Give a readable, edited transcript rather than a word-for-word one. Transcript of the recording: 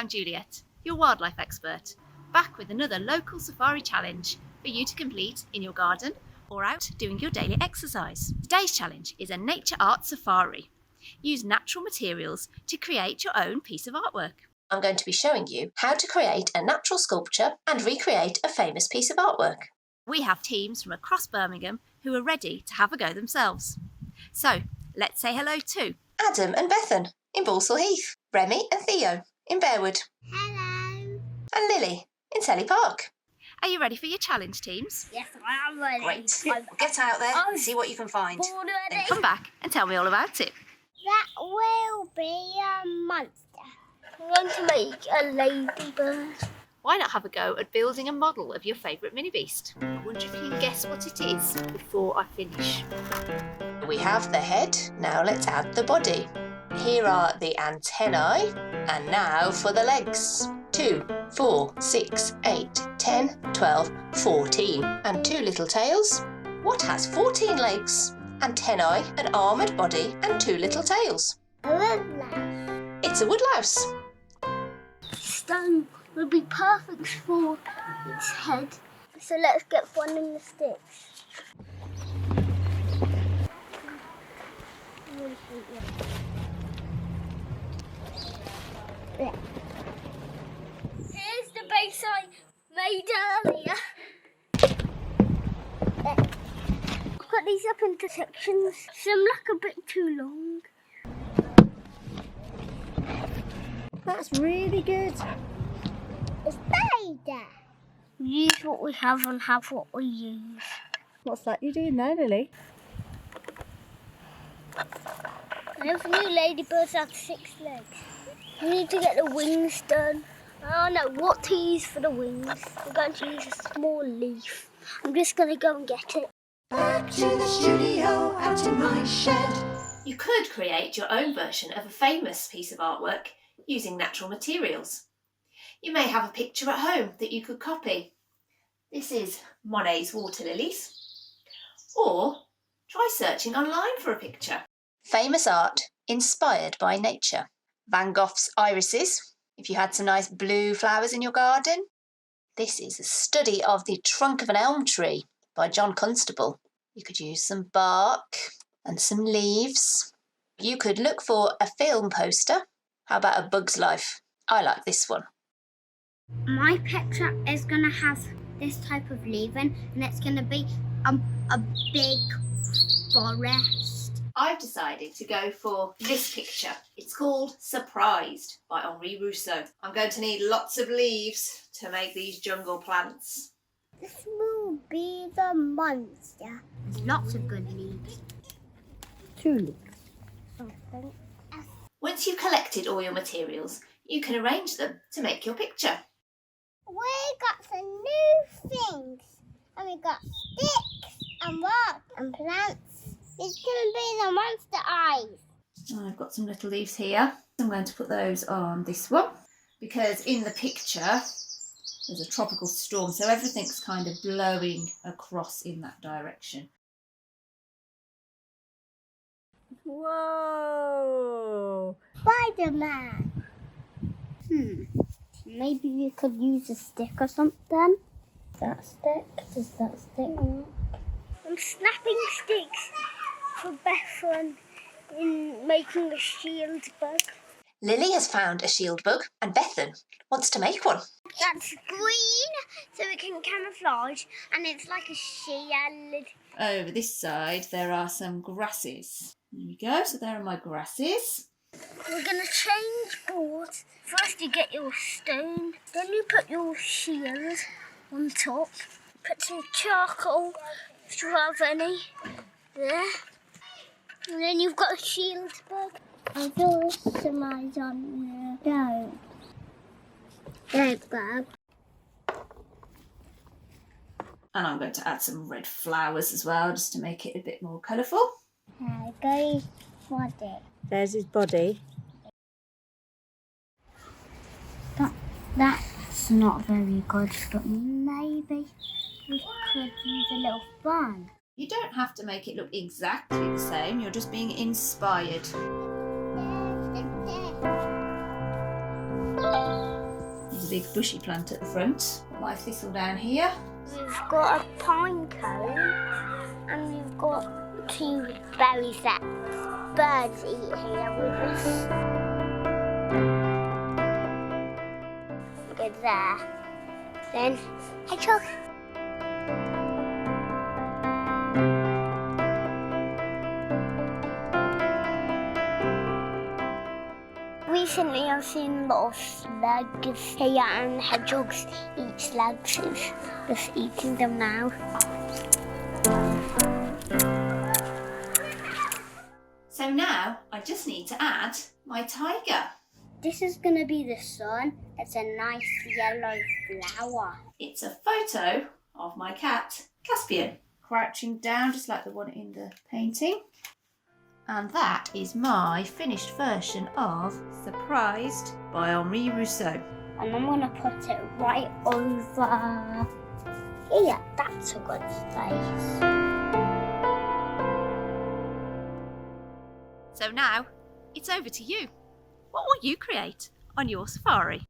I'm Juliette, your wildlife expert, back with another local safari challenge for you to complete in your garden or out doing your daily exercise. Today's challenge is a nature art safari. Use natural materials to create your own piece of artwork. I'm going to be showing you how to create a natural sculpture and recreate a famous piece of artwork. We have teams from across Birmingham who are ready to have a go themselves. So let's say hello to Adam and Bethan in Balsall Heath, Remy and Theo in Bearwood. Hello. And Lily in Selly Park. Are you ready for your challenge, teams? Yes, I am ready. Great. Get out there and see what you can find. Already. Come back and tell me all about it. That will be a monster. I'm going to make a ladybird. Why not have a go at building a model of your favourite mini-beast? I wonder if you can guess what it is before I finish. We have the head, now let's add the body. Here are the antennae, and now for the legs. 2, 4, 6, 8, 10, 12, 14. And 2 little tails. What has 14 legs, antennae, an armoured body and 2 little tails? A woodlouse. It's a woodlouse. Stone would be perfect for its head. So let's get one in the sticks. Here's the base I made earlier. I've got these up into sections. Some look a bit too long. That's really good. A spider. We use what we have and have what we use. What's that you doing there, Lily? And if new ladybirds have 6 legs, we need to get the wings done. I don't know what to use for the wings. I'm going to use a small leaf. I'm just going to go and get it. Back to the studio, out in my shed. You could create your own version of a famous piece of artwork using natural materials. You may have a picture at home that you could copy. This is Monet's water lilies. Or try searching online for a picture. Famous art inspired by nature. Van Gogh's irises, if you had some nice blue flowers in your garden. This is a study of the trunk of an elm tree by Constable. You could use some bark and some leaves. You could look for a film poster. How about a bug's life? I like this one. My picture is going to have this type of leaving, and it's going to be a big forest. I've decided to go for this picture. It's called Surprised by Henri Rousseau. I'm going to need lots of leaves to make these jungle plants. This will be the monster. There's lots of good leaves. 2 leaves. Something. Once you've collected all your materials, you can arrange them to make your picture. We got some new things. And we got sticks and rocks and plants. It's going to be the monster eyes. I've got some little leaves here. I'm going to put those on this one because in the picture there's a tropical storm, so everything's kind of blowing across in that direction. Whoa! Spider-Man. Maybe we could use a stick or something. That stick? Does that stick work? I'm snapping sticks for Bethan in making a shield bug. Lily has found a shield bug and Bethan wants to make one. That's green, so it can camouflage, and it's like a shield. Over this side there are some grasses. There we go, so there are my grasses. We're going to change boards. First you get your stone, then you put your shield on top. Put some charcoal, if you have any, there. And then you've got a shield bug. I feel some eyes on there. Don't. There, bug. And I'm going to add some red flowers as well, just to make it a bit more colourful. There goes body. There's his body. That's not very good, but maybe we could use a little fun. You don't have to make it look exactly the same, you're just being inspired. big bushy plant at the front. Put my thistle down here. We've got a pine cone and we've got 2 berries that birds eat here with us. Go there. Then hedgehog. Recently I've seen a lot of slugs here and hedgehogs eat slugs, so just eating them now. So now I just need to add my tiger. This is going to be the sun. It's a nice yellow flower. It's a photo of my cat, Caspian, crouching down just like the one in the painting. And that is my finished version of Surprised by Henri Rousseau. And I'm going to put it right over here. That's a good space. So now it's over to you. What will you create on your safari?